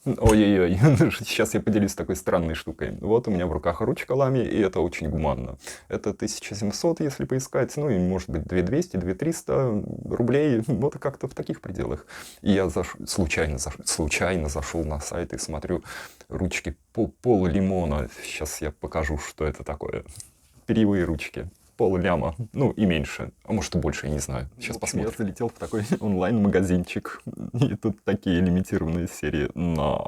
Ой-ой-ой, сейчас я поделюсь такой странной штукой. Вот у меня в руках ручка Лами, и это очень гуманно. Это 1700, если поискать, ну и может быть 2200, 2300 рублей, вот как-то в таких пределах. И я случайно зашел на сайт и смотрю ручки пол лимона. Сейчас я покажу, что это такое. Перьевые ручки. Пол-ляма, ну и меньше, а может и больше, я не знаю. Сейчас посмотрим. Я залетел в такой онлайн-магазинчик, и тут такие лимитированные серии на...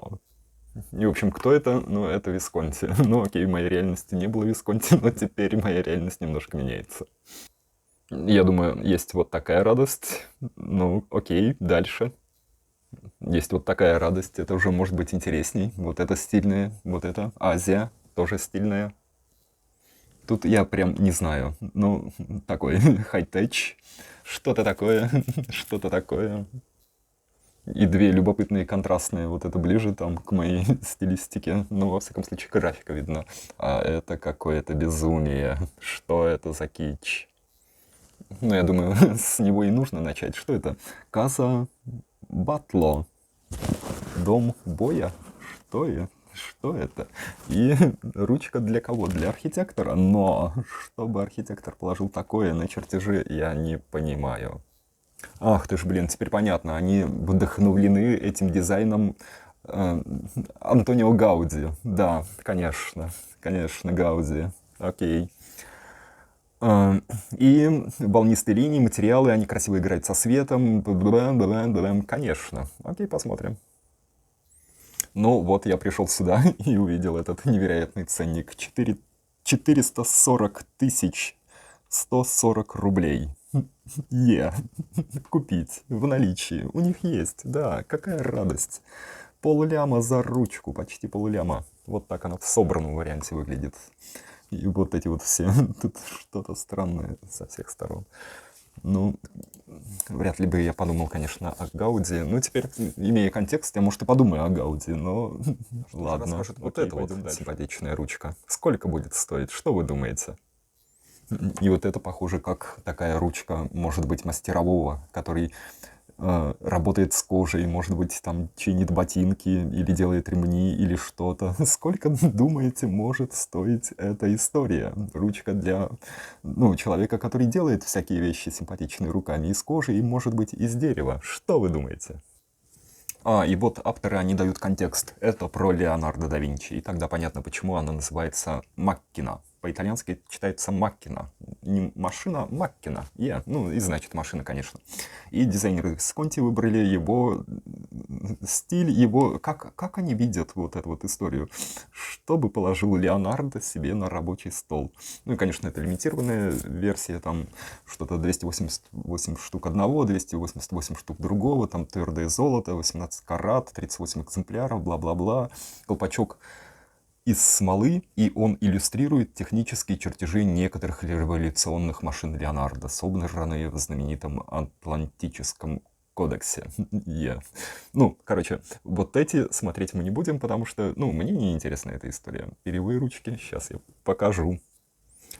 И, в общем, кто это? Ну, это Висконти. Ну, окей, в моей реальности не было Висконти, но теперь моя реальность немножко меняется. Я думаю, есть вот такая радость. Ну, окей, дальше. Есть вот такая радость, это уже может быть интересней. Вот это стильное, вот это Азия, тоже стильная. Тут я прям не знаю. Ну, такой хай-теч. Что-то такое, что-то такое. И две любопытные контрастные, вот это ближе там к моей стилистике. Ну, во всяком случае, графика видна. А это какое-то безумие. Что это за кич? Ну, я думаю, с него и нужно начать. Что это? Каза Батло. Дом боя? Что это? Что это? И ручка для кого? Для архитектора. Но чтобы архитектор положил такое на чертежи, я не понимаю. Ах ты ж, блин, теперь понятно. Они вдохновлены этим дизайном э, Антонио Гауди. Да, конечно. Конечно, Гауди. Окей. И волнистые линии, материалы, они красиво играют со светом. Конечно. Окей, посмотрим. Ну вот я пришел сюда и увидел этот невероятный ценник. 440 тысяч 140 рублей. Купить в наличии. У них есть, да, какая радость. Полляма за ручку, почти полляма. Вот так она в собранном варианте выглядит. И вот эти вот все, тут что-то странное со всех сторон. Ну, вряд ли бы я подумал, конечно, о Гауди. Ну, теперь, имея контекст, я, может, и подумаю о Гауди, но ладно. Вот это вот симпатичная ручка. Сколько будет стоить? Что вы думаете? И вот это похоже, как такая ручка, может быть, мастерового, который работает с кожей, может быть, там чинит ботинки или делает ремни или что-то. Сколько, думаете, может стоить эта история? Ручка для, ну, человека, который делает всякие вещи симпатичные руками из кожи и, может быть, из дерева. Что вы думаете? И вот авторы, они дают контекст. Это про Леонардо да Винчи. И тогда понятно, почему она называется Маккина. По-итальянски читается Маккина. Не машина, Маккина. Ну и значит машина, конечно. И дизайнеры Сконти выбрали его стиль, его... Как они видят вот эту вот историю? Что бы положил Леонардо себе на рабочий стол? Ну и, конечно, это лимитированная версия. Там что-то 288 штук одного, 288 штук другого. Там твердое золото, 18 карат, 38 экземпляров, бла-бла-бла. Колпачок из смолы, и он иллюстрирует технические чертежи некоторых революционных машин Леонардо, собранные в знаменитом Атлантическом кодексе. Ну, короче, вот эти смотреть мы не будем, потому что, ну, мне не интересна эта история. Перьевые ручки, сейчас я покажу.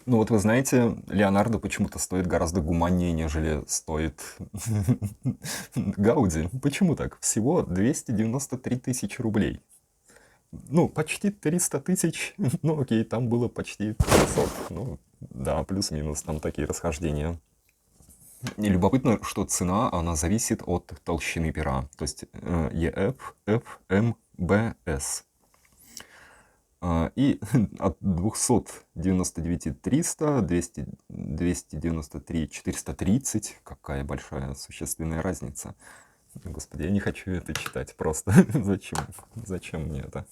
Ну вот вы знаете, Леонардо почему-то стоит гораздо гуманнее, нежели стоит Гауди. Почему так? Всего 293 тысячи рублей. Ну, почти 300 тысяч. Ну, окей, там было почти 500. Ну, да, плюс-минус, там такие расхождения. И любопытно, что цена, она зависит от толщины пера. То есть ЕФ, ФМБС. И от 299 300, 293 430. Какая большая существенная разница. Господи, я не хочу это читать просто. Зачем? Зачем мне это?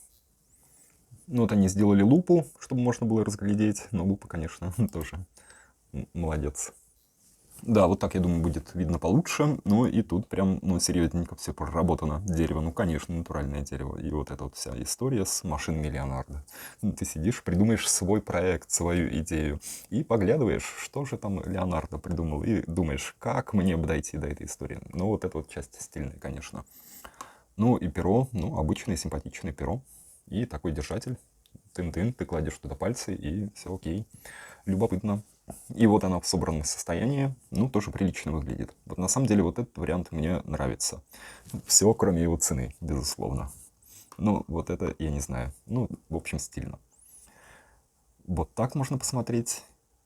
Ну вот они сделали лупу, чтобы можно было разглядеть. Но лупа, конечно, тоже молодец. Да, вот так, я думаю, будет видно получше. Ну и тут прям, ну, серьезненько все проработано. Дерево, ну, конечно, натуральное дерево. И вот эта вот вся история с машинами Леонардо. Ты сидишь, придумаешь свой проект, свою идею. И поглядываешь, что же там Леонардо придумал. И думаешь, как мне бы дойти до этой истории. Ну, вот эта вот часть стильная, конечно. Ну и перо, ну, обычное симпатичное перо. И такой держатель. Тын-тын, ты кладешь туда пальцы, и все окей. Любопытно. И вот она в собранном состоянии, ну, тоже прилично выглядит. Вот на самом деле вот этот вариант мне нравится. Все, кроме его цены, безусловно. Ну, вот это я не знаю. Ну, в общем, стильно. Вот так можно посмотреть.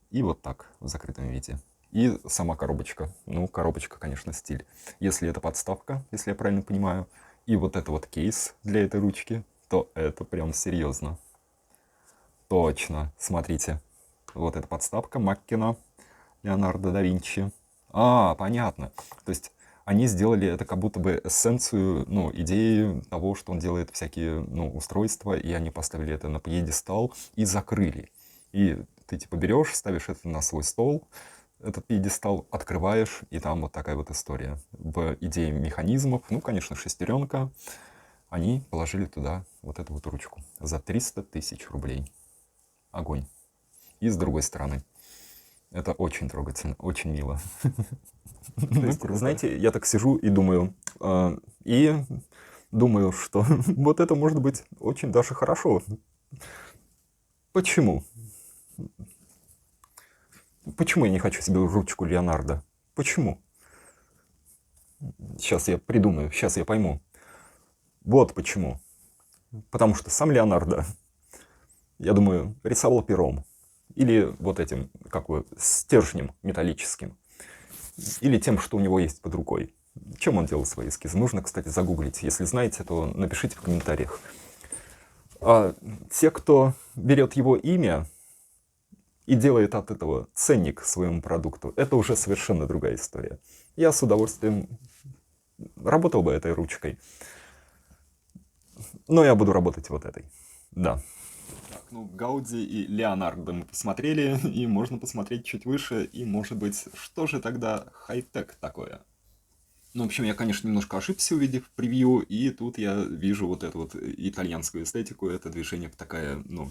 И вот так в закрытом виде. И сама коробочка. Ну, коробочка, конечно, стиль. Если это подставка, если я правильно понимаю, и вот это вот кейс для этой ручки, то это прям серьезно. Точно. Смотрите. Вот эта подставка Маккина, Леонардо да Винчи. А, понятно. То есть они сделали это как будто бы эссенцию, ну, идеи того, что он делает всякие, ну, устройства, и они поставили это на пьедестал и закрыли. И ты типа берешь, ставишь это на свой стол, этот пьедестал открываешь, и там вот такая вот история. В идее механизмов, ну, конечно, шестеренка, они положили туда вот эту вот ручку за 300 тысяч рублей. Огонь. И с другой стороны. Это очень трогательно, очень мило. То есть, знаете, я так сижу и думаю, что вот это может быть очень даже хорошо. Почему? Почему я не хочу себе ручку Леонардо? Почему? Сейчас я придумаю, сейчас я пойму. Вот почему. Потому что сам Леонардо, я думаю, рисовал пером. Или вот этим, как бы, стержнем металлическим. Или тем, что у него есть под рукой. Чем он делал свои эскизы? Нужно, кстати, загуглить. Если знаете, то напишите в комментариях. А те, кто берет его имя и делает от этого ценник своему продукту, это уже совершенно другая история. Я с удовольствием работал бы этой ручкой, но я буду работать вот этой. Да. Так, ну, Гауди и Леонардо мы посмотрели, и можно посмотреть чуть выше, и, может быть, что же тогда хай-тек такое? Ну, в общем, я, конечно, немножко ошибся, увидев превью, и тут я вижу вот эту вот итальянскую эстетику, это движение такая, ну,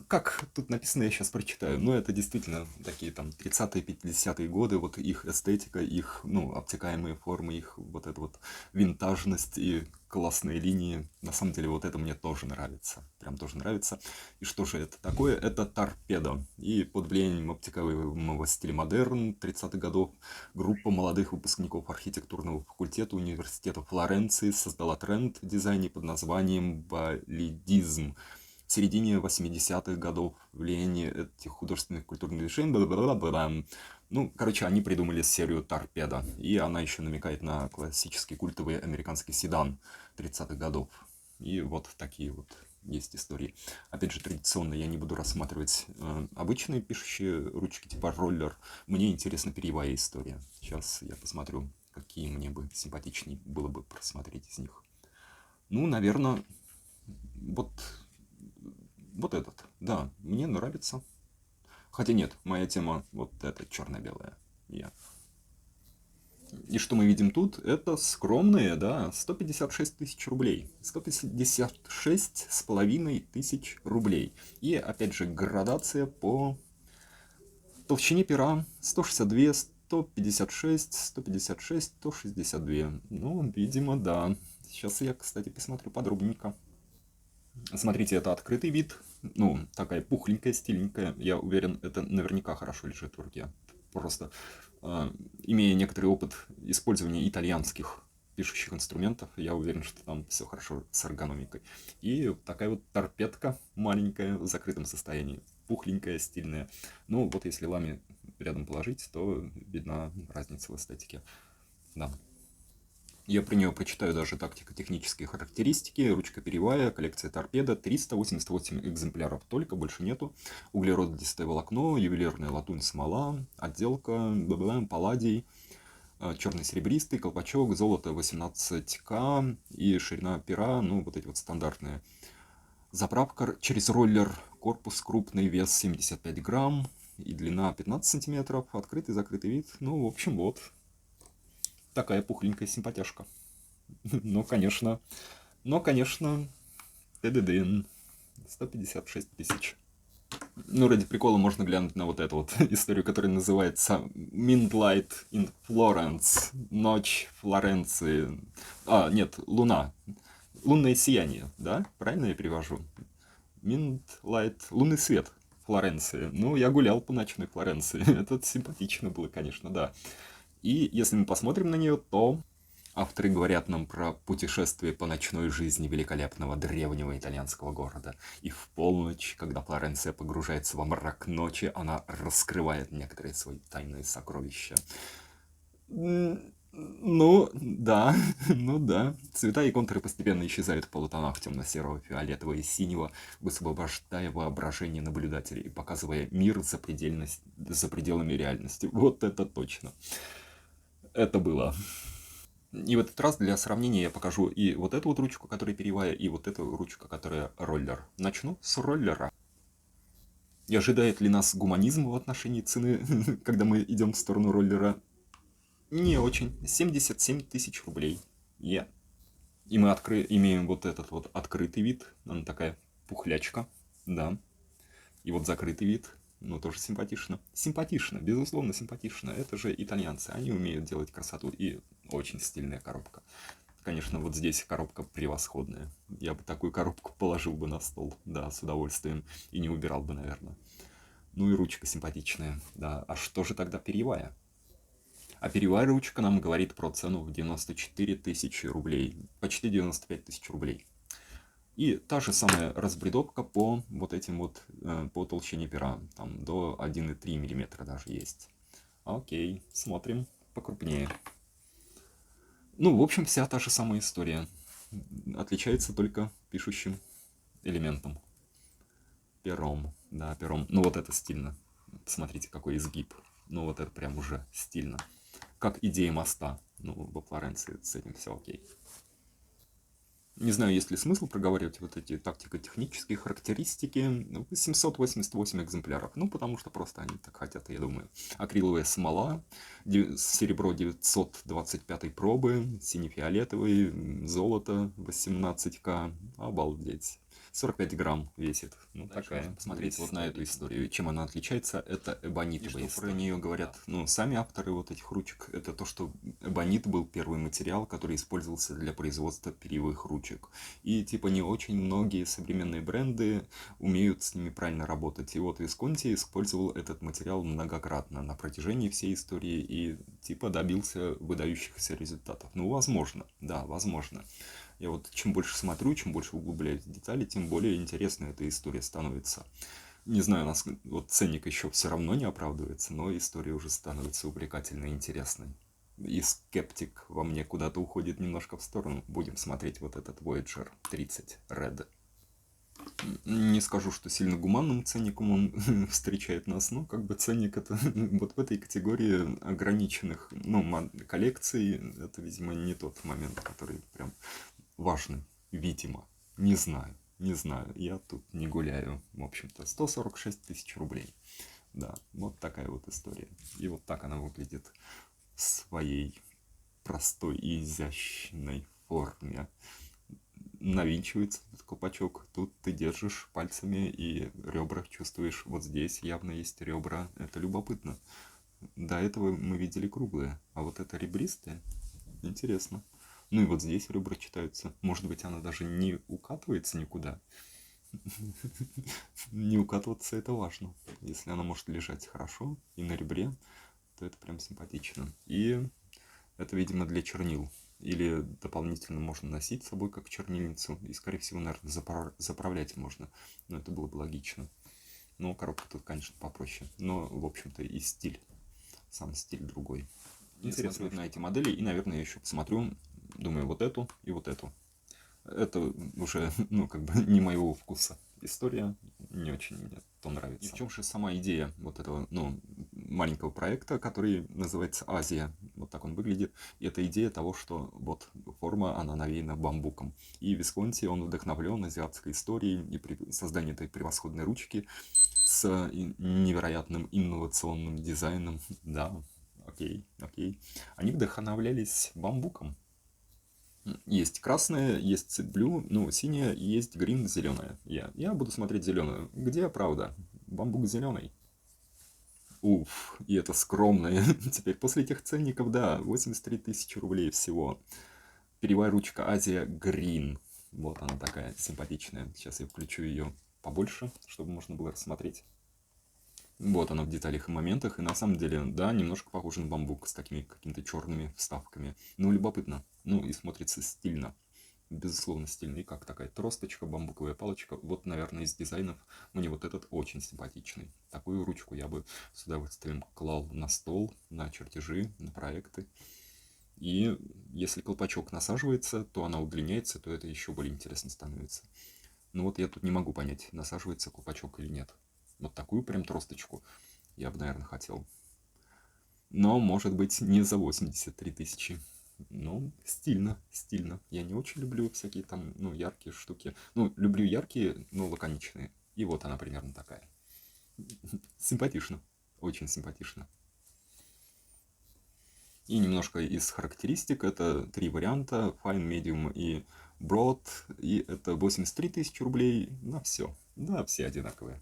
как тут написано, я сейчас прочитаю. Ну, это действительно такие там 30-е, 50-е годы, вот их эстетика, их, ну, обтекаемые формы, их вот эта вот винтажность и классные линии. На самом деле, вот это мне тоже нравится. Прям тоже нравится. И что же это такое? Это торпеда. И под влиянием обтекаемого стиля модерн 30-х годов группа молодых выпускников архитектурного факультета университета Флоренции создала тренд в дизайне под названием болидизм. В середине 80-х годов влияние этих художественных культурных движений. Ну, короче, они придумали серию торпеда. И она еще намекает на классический культовый американский седан 30-х годов. И вот такие вот есть истории. Опять же, традиционно я не буду рассматривать обычные пишущие ручки типа роллер. Мне интересна перьевая история. Сейчас я посмотрю, какие мне бы симпатичнее было бы просмотреть из них. Ну, наверное, вот этот. Да, мне нравится. Хотя нет, моя тема вот эта черно-белая. И что мы видим тут? Это скромные, да, 156 тысяч рублей. 156 с половиной тысяч рублей. И опять же градация по толщине пера 162, 156, 156, 162. Ну, видимо, да. Сейчас я, кстати, посмотрю подробненько. Смотрите, это открытый вид. Ну, такая пухленькая, стильненькая. Я уверен, это наверняка хорошо лежит в руке. Просто имея некоторый опыт использования итальянских пишущих инструментов, я уверен, что там все хорошо с эргономикой. И такая вот торпедка маленькая в закрытом состоянии. Пухленькая, стильная. Ну, вот если лами рядом положить, то видна разница в эстетике. Да. Я про нее прочитаю даже тактико-технические характеристики. Ручка перьевая, коллекция торпеда, 388 экземпляров только, больше нету. Углеродистое волокно, ювелирная латунь, смола, отделка, палладий, черный серебристый, колпачок, золото 18К и ширина пера, ну вот эти вот стандартные. Заправка через роллер, корпус крупный, вес 75 грамм и длина 15 сантиметров, открытый, закрытый вид. Ну, в общем, вот. Такая пухленькая симпатяшка. Но, конечно, ТДДН 156 тысяч. Ну, ради прикола можно глянуть на вот эту вот историю, которая называется Midnight in Florence. Ночь Флоренции. Нет, луна. Лунное сияние, да? Правильно я перевожу? Midnight, лунный свет Флоренции. Ну, я гулял по ночной Флоренции. Это симпатично было, конечно, да. И если мы посмотрим на нее, то Авторы говорят нам про путешествие по ночной жизни великолепного древнего итальянского города. И в полночь, когда Флоренция погружается во мрак ночи, она раскрывает некоторые свои тайные сокровища. Ну, да, ну да. Цвета и контуры постепенно исчезают в полутонах темно-серого, фиолетового и синего, высвобождая воображение наблюдателей и показывая мир за пределами реальности. Вот это точно. Это было. И в этот раз для сравнения я покажу и вот эту вот ручку, которая перьевая, и вот эту ручку, которая роллер. Начну с роллера. И ожидает ли нас гуманизм в отношении цены, когда мы идем в сторону роллера? Не очень. 77 тысяч рублей. Yeah. И мы имеем вот этот вот открытый вид. Она такая пухлячка. Да. И вот закрытый вид. Ну, тоже симпатично. Симпатично, безусловно, симпатично. Это же итальянцы. Они умеют делать красоту. И очень стильная коробка. Конечно, вот здесь коробка превосходная. Я бы такую коробку положил бы на стол. Да, с удовольствием. И не убирал бы, наверное. Ну и ручка симпатичная. Да. А что же тогда перьевая? А перьевая ручка нам говорит про цену в 94 тысячи рублей. Почти 95 тысяч рублей. И та же самая разбредовка по вот этим вот, по толщине пера. Там до 1,3 мм даже есть. Окей, смотрим покрупнее. Ну, в общем, вся та же самая история. Отличается только пишущим элементом. Пером. Да, пером. Ну, вот это стильно. Посмотрите, какой изгиб. Ну, вот это прям уже стильно. Как идея моста. Ну, во Флоренции с этим все окей. Не знаю, есть ли смысл проговаривать вот эти тактико-технические характеристики. 788 экземпляров. Ну, потому что просто они так хотят, я думаю. Акриловая смола, серебро 925 пробы, сине-фиолетовый, золото 18К. Обалдеть. 45 грамм весит. Ну, такая. Посмотрите вот на эту историю. Чем она отличается, это эбонитовая. И что про нее говорят, ну, сами авторы вот этих ручек, это то, что эбонит был первый материал, который использовался для производства перьевых ручек. И, типа, не очень многие современные бренды умеют с ними правильно работать. И вот Висконти использовал этот материал многократно на протяжении всей истории и, типа, добился выдающихся результатов. Ну, возможно, да, возможно. Я вот чем больше смотрю, чем больше углубляюсь в детали, тем более интересной эта история становится. Не знаю, нас вот ценник еще все равно не оправдывается, но история уже становится увлекательной и интересной. И скептик во мне куда-то уходит немножко в сторону. Будем смотреть вот этот Voyager 30 Red. Не скажу, что сильно гуманным ценником он встречает нас, но как бы ценник это вот в этой категории ограниченных, ну, коллекций, это, видимо, не тот момент, который прям важный, видимо. Не знаю, не знаю. Я тут не гуляю. В общем-то, 146 тысяч рублей. Да, вот такая вот история. И вот так она выглядит в своей простой и изящной форме. Навинчивается этот колпачок. Тут ты держишь пальцами и ребра чувствуешь. Вот здесь явно есть ребра. Это любопытно. До этого мы видели круглые, а вот это ребристое. Интересно. Ну и вот здесь ребра читаются. Может быть, она даже не укатывается никуда. Не укатываться это важно. Если она может лежать хорошо и на ребре, то это прям симпатично. И это, видимо, для чернил. Или дополнительно можно носить с собой как чернильницу. И, скорее всего, наверное, заправлять можно. Но это было бы логично. Но коробка тут, конечно, попроще. Но, в общем-то, и стиль. Сам стиль другой. Интересно на эти модели. И, наверное, я еще посмотрю. Думаю, вот эту и вот эту. Это уже, ну, как бы не моего вкуса. История не очень мне то нравится. И в чем же сама идея вот этого, ну, маленького проекта, который называется Азия. Вот так он выглядит. И это идея того, что вот форма, она навеяна бамбуком. И Висконти, он вдохновлен азиатской историей и при создании этой превосходной ручки с невероятным инновационным дизайном. Да, окей, окей. Они вдохновлялись бамбуком. Есть красная, есть блю, ну, синяя, и есть грин, зеленая. Я буду смотреть зеленую. Где правда? Бамбук зеленый. Уф, и это скромное. Теперь после этих ценников, да, 83 тысячи рублей всего. Перьевая ручка Азия Грин. Вот она такая симпатичная. Сейчас я включу ее побольше, чтобы можно было рассмотреть. Вот оно в деталях и моментах. И на самом деле, да, немножко похоже на бамбук с такими какими-то черными вставками. Ну, любопытно. Ну, и смотрится стильно. Безусловно, стильно. И как такая тросточка, бамбуковая палочка. Вот, наверное, из дизайнов мне вот этот очень симпатичный. Такую ручку я бы с удовольствием клал на стол, на чертежи, на проекты. И если колпачок насаживается, то она удлиняется, то это еще более интересно становится. Но вот я тут не могу понять, насаживается колпачок или нет. Вот такую прям тросточку я бы, наверное, хотел. Но, может быть, не за 83 тысячи. Ну, стильно, стильно. Я не очень люблю всякие там, ну, яркие штуки. Ну, люблю яркие, но лаконичные. И вот она примерно такая. Симпатично. Очень симпатично. И немножко из характеристик. Это три варианта. Fine, Medium и Broad. И это 83 тысячи рублей на все. Да, все одинаковые.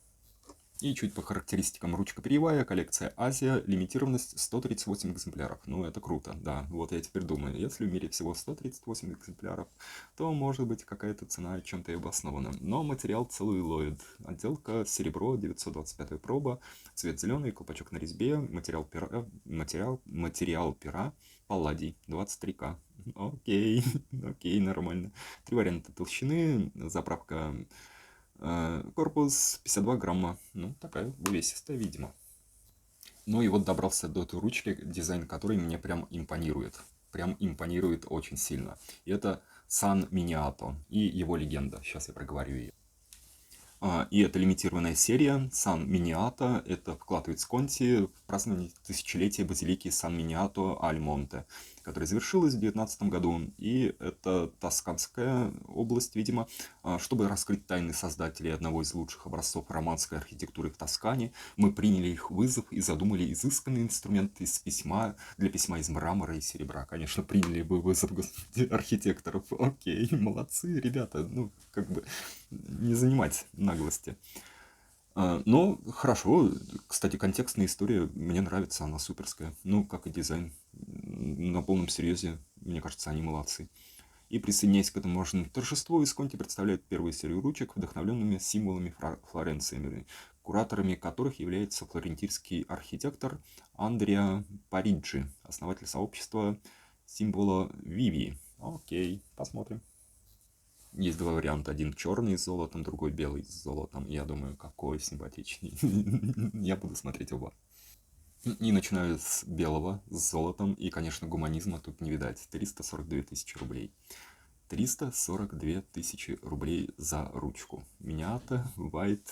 И чуть по характеристикам. Ручка перьевая, коллекция Азия, лимитированность 138 экземпляров. Ну, это круто, да. Вот я теперь думаю, если в мире всего 138 экземпляров, то может быть какая-то цена чем-то и обоснована. Но материал целлулоид. Отделка серебро, 925 проба, цвет зеленый, колпачок на резьбе, материал пера, палладий, 23К. Окей, окей, нормально. Три варианта толщины, заправка. Корпус 52 грамма. Ну, такая увесистая, видимо. Ну и вот добрался до той ручки, дизайн которой мне прям импонирует. Прям импонирует очень сильно. И это Сан Миниато и его легенда. Сейчас я проговорю ее. И это лимитированная серия Сан Миниато. Это вклад Висконти в празднование тысячелетия базилики Сан Миниато Аль Монте, которая завершилась в 2019 году. И это Тосканская область, видимо, чтобы раскрыть тайны создателей одного из лучших образцов романской архитектуры в Тоскане. Мы приняли их вызов и задумали изысканный инструмент из письма, для письма из мрамора и серебра. Конечно, приняли бы вызов архитекторов. Окей, молодцы, ребята. Ну, как бы не занимать наглости. Но хорошо, кстати, контекстная история мне нравится, она суперская. Ну, как и дизайн. На полном серьезе, мне кажется, они молодцы. И присоединяясь к этому можно торжеству, Висконти представляет первую серию ручек, вдохновленными символами Флоренции, кураторами которых является флорентийский архитектор Андреа Париджи, основатель сообщества символа Виви. Окей, посмотрим. Есть два варианта. Один черный с золотом, другой белый с золотом. Я думаю, какой симпатичней. Я буду смотреть оба. И начинаю с белого, с золотом. И, конечно, гуманизма тут не видать. 342 тысячи рублей. 342 тысячи рублей за ручку. Миниато White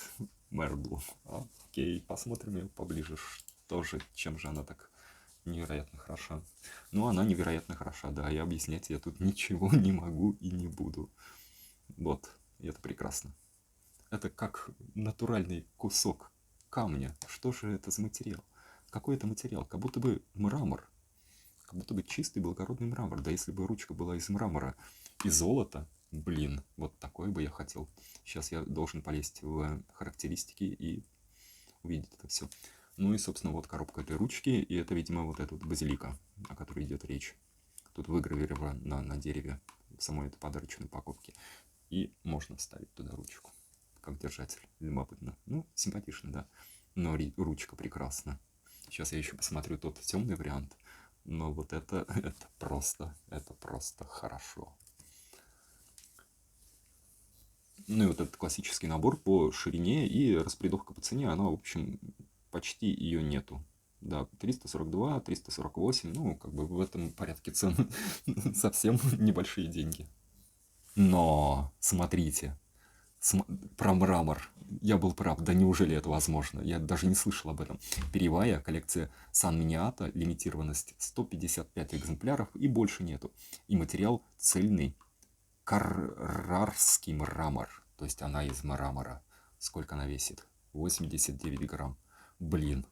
Marble. Окей, посмотрим ее поближе. Что же, чем же она так невероятно хороша. Ну, она невероятно хороша, да. И объяснять я тут ничего не могу и не буду. Вот, и это прекрасно. Это как натуральный кусок камня. Что же это за материал? Какой это материал? Как будто бы мрамор. Как будто бы чистый благородный мрамор. Да если бы ручка была из мрамора и золота, блин, вот такое бы я хотел. Сейчас я должен полезть в характеристики и увидеть это все. Ну и, собственно, вот коробка этой ручки. И это, видимо, вот эта вот базилика, о которой идет речь. Тут выгравировано на дереве в самой этой подарочной упаковке. И можно вставить туда ручку, как держатель. Любопытно. Ну, симпатично, да. Но ручка прекрасна. Сейчас я еще посмотрю тот темный вариант. Но вот это просто хорошо. Ну и вот этот классический набор по ширине и распределка по цене, она, в общем, почти ее нету. Да, 342, 348, ну, как бы в этом порядке цен совсем небольшие деньги. Но, смотрите, про мрамор. Я был прав, да неужели это возможно? Я даже не слышал об этом. Перьевая коллекция Сан Миниато, лимитированность 155 экземпляров и больше нету. И материал цельный каррарский мрамор. То есть она из мрамора. Сколько она весит? 89 грамм. Блин,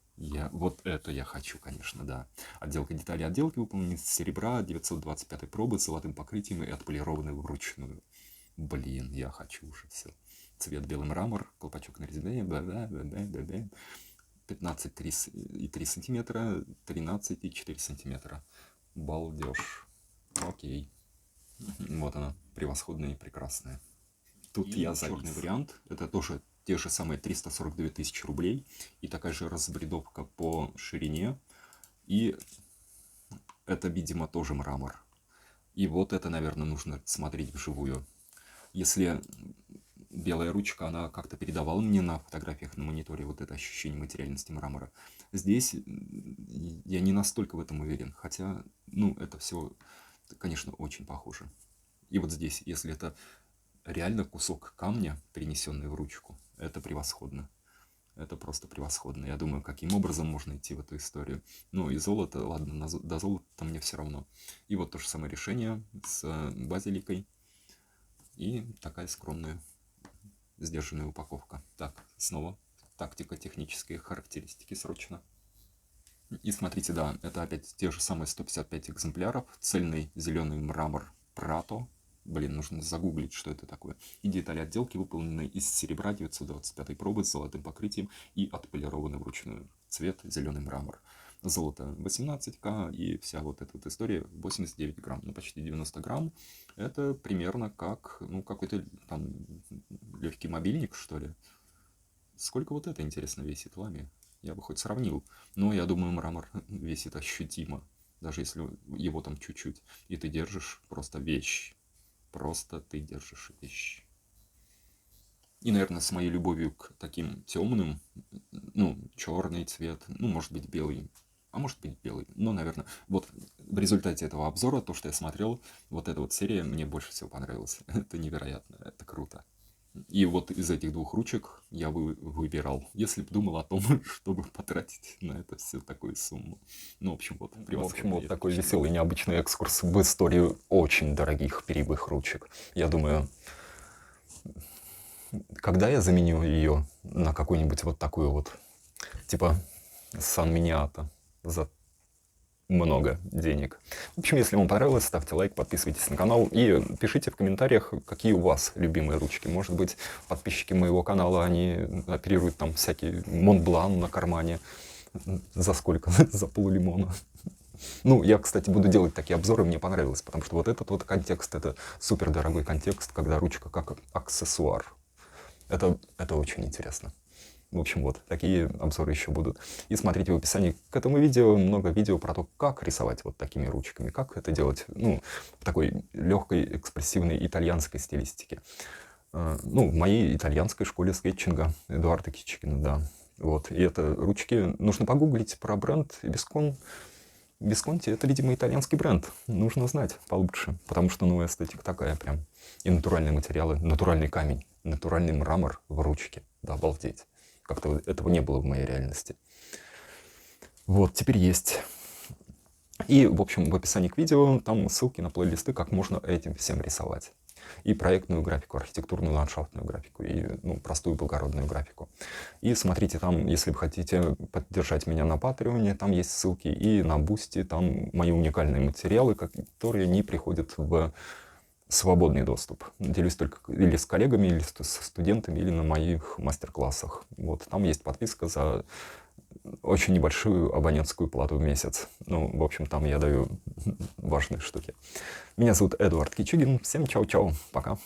вот это я хочу, конечно, да. Отделка деталей отделки выполнена из серебра 925 пробы с золотым покрытием и отполированы вручную. Блин, я хочу уже все. Цвет белый мрамор, колпачок на резьбе, 15,3 сантиметра, 13,4 сантиметра. Балдеж. Окей. Вот она, превосходная и прекрасная. Тут и я завис. Черный вариант, это тоже те же самые 342 тысячи рублей. И такая же разбредовка по ширине. И это, видимо, тоже мрамор. И вот это, наверное, нужно смотреть вживую. Если белая ручка, она как-то передавала мне на фотографиях на мониторе вот это ощущение материальности мрамора. Здесь я не настолько в этом уверен. Хотя, ну, это все, конечно, очень похоже. И вот здесь, если это реально кусок камня, перенесенный в ручку, это превосходно. Это просто превосходно. Я думаю, каким образом можно идти в эту историю. Ну и золото, ладно, до золота мне все равно. И вот то же самое решение с базиликой. И такая скромная, сдержанная упаковка. Так, снова тактико-технические характеристики срочно. И смотрите, да, это опять те же самые 155 экземпляров. Цельный зеленый мрамор Прато. Блин, нужно загуглить, что это такое. И детали отделки выполнены из серебра 925 пробы с золотым покрытием и отполированы вручную. Цвет зеленый мрамор. Золото 18К и вся вот эта вот история 89 грамм. Ну, почти 90 грамм. Это примерно как, ну, какой-то там легкий мобильник, что ли. Сколько вот это, интересно, весит лами? Я бы хоть сравнил. Но я думаю, мрамор весит ощутимо. Даже если его там чуть-чуть. И ты держишь просто вещь. Просто ты держишь вещь. И, наверное, с моей любовью к таким темным, ну, черный цвет, ну, может быть, белый, а может быть, белый. Но, наверное, вот в результате этого обзора, то, что я смотрел, вот эта вот серия мне больше всего понравилась. Это невероятно, это круто. И вот из этих двух ручек я выбирал, если бы думал о том, чтобы потратить на это все такую сумму. Ну, в общем, вот В общем, вот такой веселый, необычный экскурс в историю очень дорогих перьевых ручек. Я думаю, когда я заменю ее на какую-нибудь вот такую вот, типа Сан Миниато за много денег. В общем, если вам понравилось, ставьте лайк, подписывайтесь на канал и пишите в комментариях, какие у вас любимые ручки. Может быть, подписчики моего канала, они оперируют там всякий Монблан на кармане. За сколько? За полулимона. Ну, я, кстати, буду делать такие обзоры, мне понравилось, потому что вот этот вот контекст, это супер дорогой контекст, когда ручка как аксессуар. Это очень интересно. В общем, вот, такие обзоры еще будут. И смотрите в описании к этому видео много видео про то, как рисовать вот такими ручками, как это делать, ну, в такой легкой, экспрессивной итальянской стилистике. Ну, в моей итальянской школе скетчинга Эдуарда Кичикина, да. Вот, и это ручки, нужно погуглить про бренд Висконти. Это, видимо, итальянский бренд. Нужно знать получше, потому что, ну, эстетика такая прям. И натуральные материалы, натуральный камень, натуральный мрамор в ручке. Да, обалдеть. Как-то этого не было в моей реальности. Вот, теперь есть. И, в общем, в описании к видео там ссылки на плейлисты, как можно этим всем рисовать. И проектную графику, архитектурную, ландшафтную графику, и, ну, простую благородную графику. И смотрите, там, если вы хотите поддержать меня на Патреоне, там есть ссылки, и на Бусти, там мои уникальные материалы, которые не приходят в свободный доступ. Делюсь только или с коллегами, или со студентами, или на моих мастер-классах. Вот, там есть подписка за очень небольшую абонентскую плату в месяц. Ну, в общем, там я даю важные штуки. Меня зовут Эдуард Кичигин. Всем чау-чау. Пока.